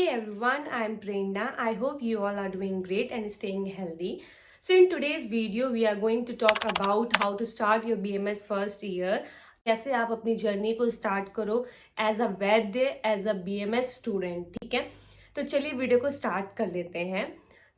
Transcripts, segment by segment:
Hey everyone, I am Prerna. I hope you all are doing great and staying healthy. So in today's video, we are going to talk about how to start your BMS first year. कैसे आप अपनी journey को start करो as a Vaidya as a BMS student, ठीक है। तो चलिए video को स्टार्ट कर लेते हैं।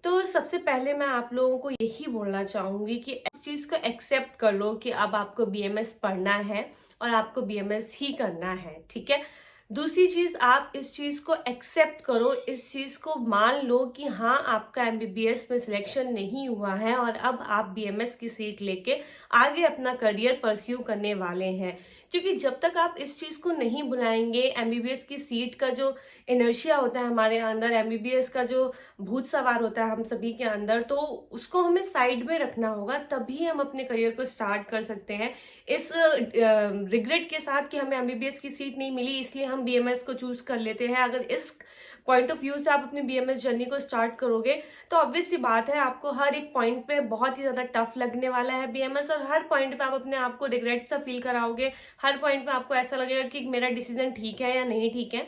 तो सबसे पहले मैं आप लोगों को यही बोलना चाहूँगी कि इस चीज़ को एक्सेप्ट कर लो कि अब आपको BMS पढ़ना है और आपको BMS ही करना है, ठीक है। दूसरी चीज, आप इस चीज को एक्सेप्ट करो, इस चीज को मान लो कि हाँ आपका MBBS में सिलेक्शन नहीं हुआ है और अब आप BMS की सीट लेके आगे अपना करियर परस्यू करने वाले हैं। क्योंकि जब तक आप इस चीज को नहीं बुलाएंगे, MBBS की सीट का जो इनर्शिया होता है हमारे अंदर, MBBS का जो भूत सवार होता है हम सभी के अंदर, तो उसको हमें साइड में रखना होगा, तभी हम अपने करियर को स्टार्ट कर सकते हैं। इस रिग्रेट के साथ कि हमें MBBS की सीट नहीं मिली इसलिए हम BMS को चूज कर लेते हैं। अगर इस पॉइंट ऑफ व्यू से आप अपनी BMS जर्नी को स्टार्ट करोगे तो ऑब्वियस सी बात है आपको हर एक पॉइंट पे बहुत ही ज्यादा टफ लगने वाला है BMS, और हर पॉइंट पे आप अपने आप को रिग्रेट सा फील कराओगे। हर पॉइंट पे आपको ऐसा लगेगा कि मेरा डिसीजन ठीक है या नहीं ठीक है।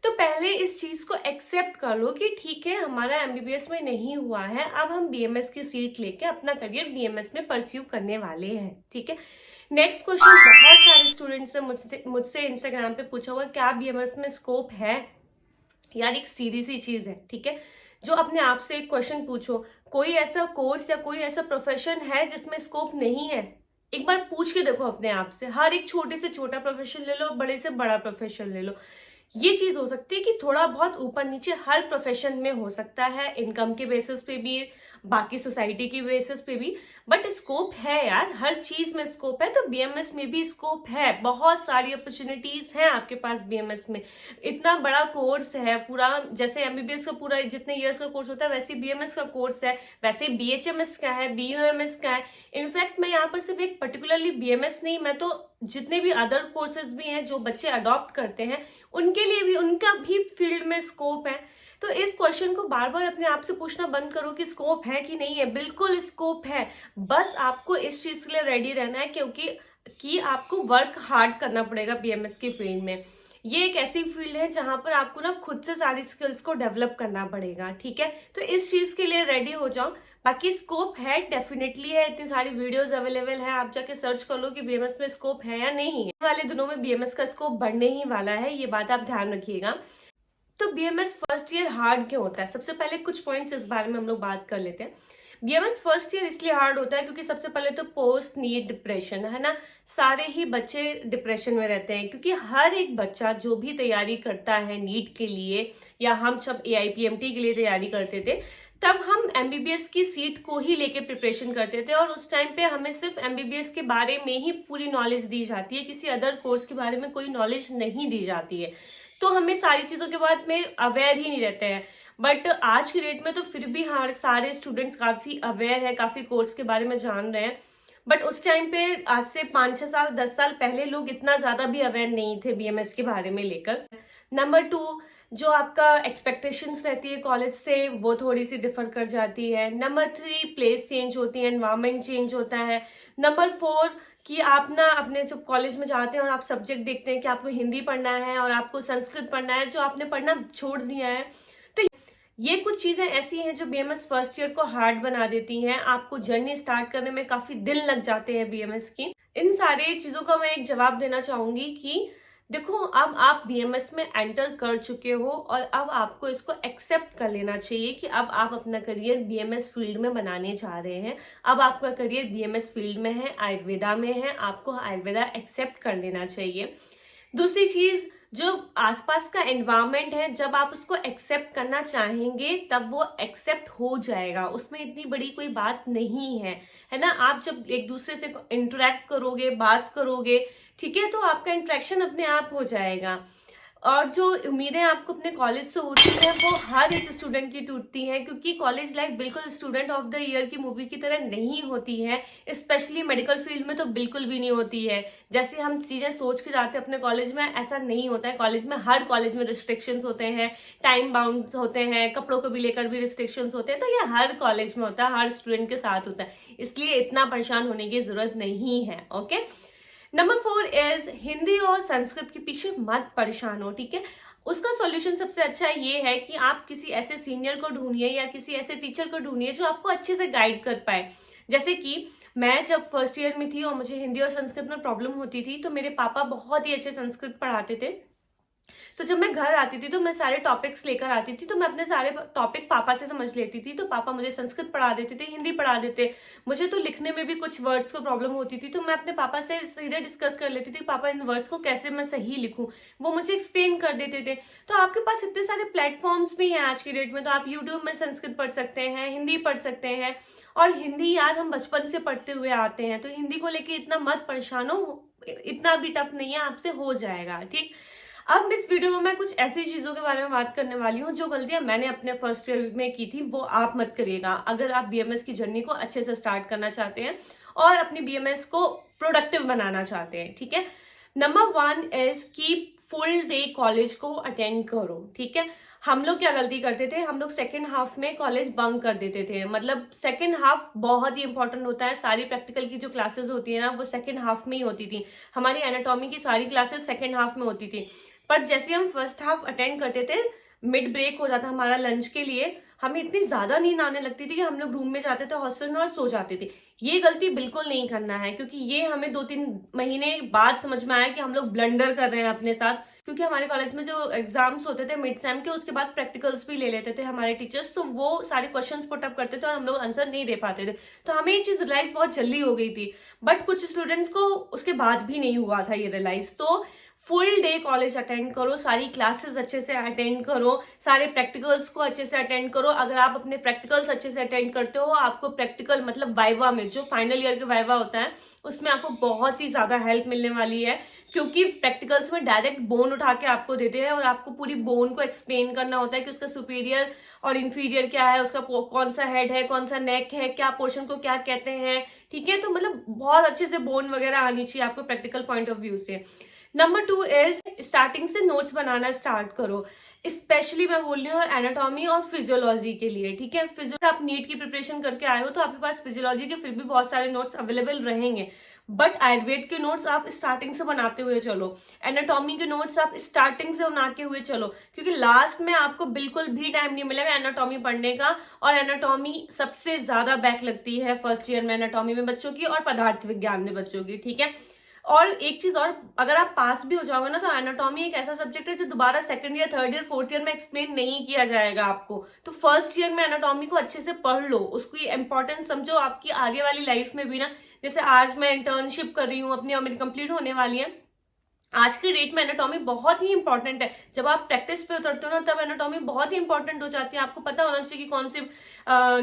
तो पहले इस चीज को एक्सेप्ट कर लो कि ठीक है हमारा MBBS में नहीं हुआ है, अब हम BMS की सीट लेके अपना करियर BMS में परस्यू करने वाले हैं, ठीक है। नेक्स्ट क्वेश्चन बहुत सारे स्टूडेंट्स ने मुझसे इंस्टाग्राम पे पूछा हुआ, क्या BMS में स्कोप है? यार एक सीधी सी चीज है, ठीक है। जो अपने आप से एक क्वेश्चन पूछो, कोई ऐसा कोर्स या कोई ऐसा प्रोफेशन है जिसमें स्कोप नहीं है? एक बार पूछ के देखो अपने आप से। हर एक छोटे से छोटा प्रोफेशन ले लो, बड़े से बड़ा प्रोफेशन ले लो, ये चीज हो सकती है कि थोड़ा बहुत ऊपर नीचे हर प्रोफेशन में हो सकता है, इनकम के बेसिस पे भी, बाकी सोसाइटी की बेसिस पे भी, बट स्कोप है यार, हर चीज में स्कोप है। तो BMS में भी स्कोप है, बहुत सारी अपॉर्चुनिटीज हैं आपके पास BMS में। इतना बड़ा कोर्स है पूरा, जैसे MBBS का पूरा जितने इयर्स का कोर्स होता है वैसे BMS का कोर्स है, वैसे BHMS का है, BUMS का है। इनफैक्ट मैं यहाँ पर सिर्फ एक पर्टिकुलरली BMS नहीं, मैं तो जितने भी अदर कोर्सेज भी हैं जो बच्चे अडॉप्ट करते हैं उनके लिए भी, उनका भी फील्ड में स्कोप है। तो इस क्वेश्चन को बार बार अपने आप से पूछना बंद करो कि स्कोप है कि नहीं है। बिल्कुल स्कोप है, बस आपको इस चीज के लिए रेडी रहना है, क्योंकि आपको वर्क हार्ड करना पड़ेगा BMS की फील्ड में। ये एक ऐसी फील्ड है जहां पर आपको ना खुद से सारी स्किल्स को डेवलप करना पड़ेगा, ठीक है। तो इस चीज के लिए रेडी हो जाओ। बाकी स्कोप है, डेफिनेटली है, इतनी सारी वीडियोस अवेलेबल है, आप जाके सर्च कर लो कि BMS में स्कोप है या नहीं है। वाले दिनों में BMS का स्कोप बढ़ने ही वाला है, ये बात आप ध्यान रखिएगा। तो BMS फर्स्ट ईयर हार्ड क्यों होता है? सबसे पहले कुछ पॉइंट्स इस बारे में हम लोग बात कर लेते हैं। BMS फर्स्ट ईयर इसलिए हार्ड होता है क्योंकि सबसे पहले तो पोस्ट नीट डिप्रेशन है ना, सारे ही बच्चे डिप्रेशन में रहते हैं, क्योंकि हर एक बच्चा जो भी तैयारी करता है नीट के लिए, या हम सब AIPMT के लिए तैयारी करते थे, तब हम MBBS की सीट को ही लेके प्रिपरेशन करते थे, और उस टाइम पे हमें सिर्फ MBBS के बारे में ही पूरी नॉलेज दी जाती है, किसी अदर कोर्स के बारे में कोई नॉलेज नहीं दी जाती है। तो हमें सारी चीजों के बारे में अवेयर ही नहीं रहते हैं। बट आज की डेट में तो फिर भी हर सारे स्टूडेंट्स काफी अवेयर है, काफी कोर्स के बारे में जान रहे हैं। बट उस टाइम पे आज से 5-6 साल 10 साल पहले लोग इतना ज्यादा भी अवेयर नहीं थे BMS के बारे में लेकर। नंबर 2, जो आपका एक्सपेक्टेशंस रहती है कॉलेज से वो थोड़ी सी डिफर कर जाती है। नंबर 3, प्लेस चेंज होती है, एनवायरमेंट चेंज होता है। नंबर 4, कि आप ना अपने जब कॉलेज में जाते हैं और आप सब्जेक्ट देखते हैं कि आपको हिंदी पढ़ना है और आपको संस्कृत पढ़ना है, जो आपने पढ़ना छोड़ दिया है। तो ये कुछ चीजें ऐसी हैं जो BMS फर्स्ट ईयर को हार्ड बना देती हैं, आपको जर्नी स्टार्ट करने में काफी दिन लग जाते हैं BMS की। इन सारे चीजों का मैं एक जवाब देना चाहूंगी कि देखो, अब आप BMS में एंटर कर चुके हो और अब आपको इसको एक्सेप्ट कर लेना चाहिए कि अब आप अपना करियर BMS फील्ड में बनाने जा रहे हैं। अब आपका करियर BMS फील्ड में है, आयुर्वेदा में है, आपको आयुर्वेदा एक्सेप्ट कर लेना चाहिए। दूसरी चीज, जो आसपास का एनवायरनमेंट है, जब आप उसको एक्सेप्ट करना चाहेंगे तब वो एक्सेप्ट हो जाएगा, उसमें इतनी बड़ी कोई बात नहीं है ना। आप जब एक दूसरे से इंटरेक्ट करोगे, बात करोगे, ठीक है, तो आपका इंटरेक्शन अपने आप हो जाएगा। और जो उम्मीदें आपको अपने कॉलेज से होती है वो हर एक स्टूडेंट की टूटती हैं, क्योंकि कॉलेज लाइफ बिल्कुल स्टूडेंट ऑफ द ईयर की मूवी की तरह नहीं होती है, स्पेशली मेडिकल फील्ड में तो बिल्कुल भी नहीं होती है। जैसे हम चीजें सोच के जाते हैं अपने कॉलेज में, ऐसा नहीं होता है। कॉलेज में, हर कॉलेज में रिस्ट्रिक्शंस होते हैं, टाइम बाउंड होते हैं, कपड़ों को भी लेकर भी रिस्ट्रिक्शंस होते हैं। तो ये हर कॉलेज में होता है, हर स्टूडेंट के साथ होता है, इसलिए इतना परेशान होने की जरूरत नहीं है। ओके। नंबर 4 इज हिंदी और संस्कृत के पीछे मत परेशान हो, ठीक है। उसका सॉल्यूशन सबसे अच्छा ये है कि आप किसी ऐसे सीनियर को ढूंढिए या किसी ऐसे टीचर को ढूंढिए जो आपको अच्छे से गाइड कर पाए। जैसे कि मैं जब फर्स्ट ईयर में थी और मुझे हिंदी और संस्कृत में प्रॉब्लम होती थी, तो मेरे पापा बहुत ही अच्छे संस्कृत पढ़ाते थे। तो जब मैं घर आती थी तो मैं सारे टॉपिक्स लेकर आती थी, तो मैं अपने सारे टॉपिक पापा से समझ लेती थी। तो पापा मुझे संस्कृत पढ़ा देते थे, हिंदी पढ़ा देते। मुझे तो लिखने में भी कुछ वर्ड्स को प्रॉब्लम होती थी, तो मैं अपने पापा से सीधे डिस्कस कर लेती थी, पापा इन वर्ड्स को कैसे मैं सही लिखूं। वो मुझे एक्सप्लेन कर देते थे। तो आपके पास इतने सारे प्लेटफॉर्म्स भी हैं आज की डेट में, तो आप यूट्यूब में संस्कृत पढ़ सकते हैं, हिंदी पढ़ सकते हैं। और हिंदी यार हम बचपन से पढ़ते हुए आते हैं, तो हिंदी को लेके इतना मत परेशान हो, इतना भी टफ नहीं है, आपसे हो जाएगा, ठीक। अब इस वीडियो में मैं कुछ ऐसी चीजों के बारे में बात करने वाली हूँ जो गलतियां मैंने अपने फर्स्ट ईयर में की थी, वो आप मत करिएगा अगर आप बीएमएस की जर्नी को अच्छे से स्टार्ट करना चाहते हैं और अपनी बीएमएस को प्रोडक्टिव बनाना चाहते हैं, ठीक है। Number 1 is keep full day college को अटेंड करो, ठीक है। हम लोग क्या गलती करते थे, हम लोग सेकेंड हाफ में कॉलेज बंक कर देते थे। मतलब सेकेंड हाफ बहुत ही इंपॉर्टेंट होता है, सारी प्रैक्टिकल की जो क्लासेस होती है ना वो सेकेंड हाफ में ही होती थी। हमारी एनाटॉमी की सारी क्लासेस सेकेंड हाफ में होती थी, पर जैसे हम फर्स्ट हाफ अटेंड करते थे, मिड ब्रेक हो जाता हमारा लंच के लिए, हमें इतनी ज्यादा नींद आने लगती थी कि हम लोग रूम में जाते थे हॉस्टल में और सो जाते थे। ये गलती बिल्कुल नहीं करना है, क्योंकि ये हमें 2-3 महीने बाद समझ में आया कि हम लोग ब्लंडर कर रहे हैं अपने साथ। क्योंकि हमारे कॉलेज में जो एग्जाम्स होते थे मिड सेम के, उसके बाद प्रैक्टिकल्स भी ले लेते थे हमारे टीचर्स, तो वो सारे क्वेश्चंस पुट अप करते थे और हम लोग आंसर नहीं दे पाते थे। तो हमें ये चीज रियलाइज बहुत जल्दी हो गई थी, बट कुछ स्टूडेंट्स को उसके बाद भी नहीं हुआ था ये रियलाइज। तो फुल डे कॉलेज अटेंड करो, सारी क्लासेस अच्छे से अटेंड करो, सारे प्रैक्टिकल्स को अच्छे से अटेंड करो। अगर आप अपने प्रैक्टिकल्स अच्छे से अटेंड करते हो, आपको प्रैक्टिकल मतलब वाइवा में, जो फाइनल ईयर के वाइवा होता है, उसमें आपको बहुत ही ज्यादा हेल्प मिलने वाली है। क्योंकि प्रैक्टिकल्स में डायरेक्ट बोन उठा के आपको देते हैं और आपको पूरी बोन को एक्सप्लेन करना होता है कि उसका सुपीरियर और इंफीरियर क्या है, उसका कौन सा हेड है, कौन सा नेक है, क्या पोर्शन को क्या कहते हैं, ठीक है। तो मतलब बहुत अच्छे से बोन वगैरह आनी चाहिए आपको प्रैक्टिकल पॉइंट ऑफ व्यू से। नंबर 2 इज स्टार्टिंग से नोट्स बनाना स्टार्ट करो। स्पेशली मैं बोल रही हूँ एनाटॉमी और फिजियोलॉजी के लिए, ठीक है। फिजियो आप नीट की प्रिपरेशन करके आए हो तो आपके पास फिजियोलॉजी के फिर भी बहुत सारे नोट्स अवेलेबल रहेंगे, बट आयुर्वेद के नोट्स आप स्टार्टिंग से बनाते हुए चलो, एनाटॉमी के नोट्स आप स्टार्टिंग से बनाते हुए चलो, क्योंकि लास्ट में आपको बिल्कुल भी टाइम नहीं मिलेगा एनाटॉमी पढ़ने का। और एनाटॉमी सबसे ज्यादा बैक लगती है फर्स्ट ईयर में, एनाटॉमी में बच्चों की और पदार्थ विज्ञान में बच्चों की, ठीक है। और एक चीज और, अगर आप पास भी हो जाओगे ना, तो एनाटॉमी एक ऐसा सब्जेक्ट है जो दोबारा second year, third year, fourth year में एक्सप्लेन नहीं किया जाएगा आपको। तो फर्स्ट ईयर में एनाटॉमी को अच्छे से पढ़ लो, उसकी इंपॉर्टेंस समझो आपकी आगे वाली लाइफ में भी ना। जैसे आज मैं इंटर्नशिप कर रही हूँ अपनी और मेरी कंप्लीट होने वाली है, आज के डेट में एनाटॉमी बहुत ही इंपॉर्टेंट है। जब आप प्रैक्टिस पे उतरते हो ना, तब एनाटॉमी बहुत ही इंपॉर्टेंट हो जाती है। आपको पता होना चाहिए कि कौन से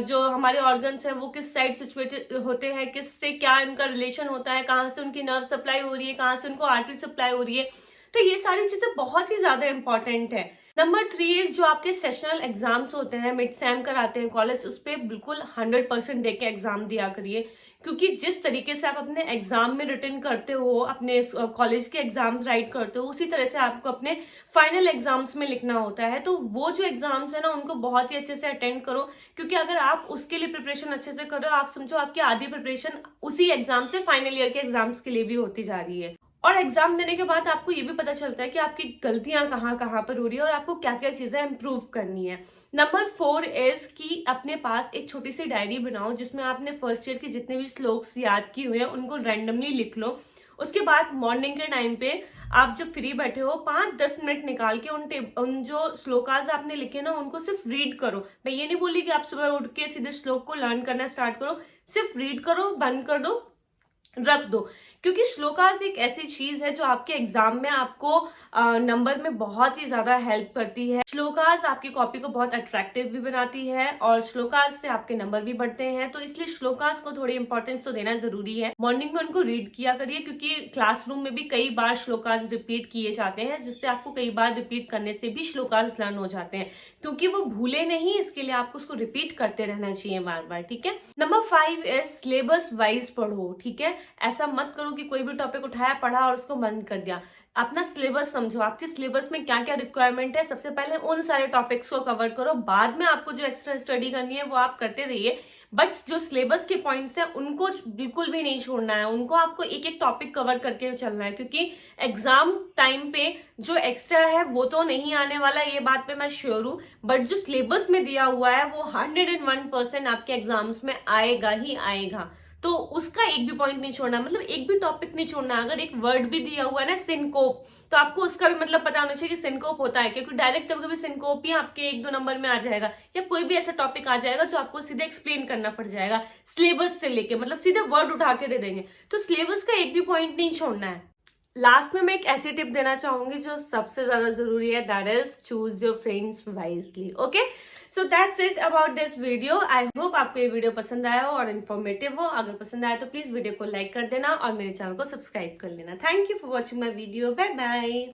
जो हमारे ऑर्गन्स हैं वो किस साइड सिचुएटेड होते हैं, किससे क्या इनका रिलेशन होता है, कहाँ से उनकी नर्व सप्लाई हो रही है, कहाँ से उनको आर्टरी सप्लाई हो रही है। तो ये सारी चीजें बहुत ही ज्यादा इंपॉर्टेंट है। नंबर 3 जो आपके सेशनल एग्जाम्स होते हैं, मिड सेम कराते हैं कॉलेज, उस पर बिल्कुल 100% दे के एग्जाम दिया करिए। क्योंकि जिस तरीके से आप अपने एग्जाम में रिटर्न करते हो, अपने कॉलेज के एग्जाम राइट करते हो, उसी तरह से आपको अपने फाइनल एग्जाम्स में लिखना होता है। तो वो जो एग्जाम्स है ना, उनको बहुत ही अच्छे से अटेंड करो, क्योंकि अगर आप उसके लिए प्रिपरेशन अच्छे से करो, आप समझो आपकी आधी प्रिपरेशन उसी एग्जाम से फाइनल ईयर के एग्जाम्स के लिए भी होती जा रही है। और एग्जाम देने के बाद आपको ये भी पता चलता है कि आपकी गलतियां कहाँ कहाँ पर हो रही है और आपको क्या क्या चीजें इंप्रूव करनी है। नंबर 4 इज कि अपने पास एक छोटी सी डायरी बनाओ, जिसमें आपने फर्स्ट ईयर के जितने भी श्लोक्स याद किए हुए हैं उनको रैंडमली लिख लो। उसके बाद मॉर्निंग के टाइम पे आप जब फ्री बैठे हो, 5-10 मिनट निकाल के उन जो श्लोकास आपने लिखे ना, उनको सिर्फ रीड करो। मैं ये नहीं बोली कि आप सुबह उठ के सीधे श्लोक को लर्न करना स्टार्ट करो, सिर्फ रीड करो, बंद कर दो, रख दो। क्योंकि श्लोकास एक ऐसी चीज है जो आपके एग्जाम में आपको नंबर में बहुत ही ज्यादा हेल्प करती है। श्लोकास आपकी कॉपी को बहुत अट्रैक्टिव भी बनाती है और श्लोकास से आपके नंबर भी बढ़ते हैं। तो इसलिए श्लोकास को थोड़ी इंपॉर्टेंस तो देना जरूरी है। मॉर्निंग में उनको रीड किया करिए, क्योंकि क्लासरूम में भी कई बार श्लोकास रिपीट किए जाते हैं, जिससे आपको कई बार रिपीट करने से भी श्लोकास लर्न हो जाते हैं, क्योंकि वो भूले नहीं, इसके लिए आपको उसको रिपीट करते रहना चाहिए बार बार, ठीक है। नंबर 5 इज सिलेबस वाइज पढ़ो, ठीक है। ऐसा मत करो कि कोई भी टॉपिक उठाया, पढ़ा और उसको बंद कर दिया। अपना सिलेबस समझो, आपके सिलेबस में क्या क्या रिक्वायरमेंट है, सबसे पहले उन सारे टॉपिक्स को कवर करो, बाद में आपको जो एक्स्ट्रा स्टडी करनी है वो आप करते रहिए। बट जो सिलेबस के पॉइंट्स हैं उनको बिल्कुल भी नहीं छोड़ना है, उनको आपको एक एक टॉपिक कवर करके चलना है, क्योंकि एग्जाम टाइम पे जो एक्स्ट्रा है वो तो नहीं आने वाला, ये बात पे मैं श्योर हूँ, बट जो सिलेबस में दिया हुआ है वो 101% आपके एग्जाम्स में आएगा ही आएगा। तो उसका एक भी पॉइंट नहीं छोड़ना, मतलब एक भी टॉपिक नहीं छोड़ना। अगर एक वर्ड भी दिया हुआ है ना सिनकोप, तो आपको उसका भी मतलब पता होना चाहिए कि सिनकोप होता है, क्योंकि डायरेक्ट कभी कभी सिनकोप ही आपके 1-2 नंबर में आ जाएगा, या कोई भी ऐसा टॉपिक आ जाएगा जो आपको सीधे एक्सप्लेन करना पड़ जाएगा सिलेबस से लेके, मतलब सीधे वर्ड उठा के दे देंगे। तो सिलेबस का एक भी पॉइंट नहीं छोड़ना है। लास्ट में मैं एक ऐसी टिप देना चाहूंगी जो सबसे ज्यादा जरूरी है, that is choose your friends wisely. Okay, so that's it about this video. I hope आपको ये वीडियो पसंद आया हो और इन्फॉर्मेटिव हो। अगर पसंद आया तो प्लीज वीडियो को लाइक कर देना और मेरे चैनल को सब्सक्राइब कर लेना। Thank you for watching my video. Bye bye.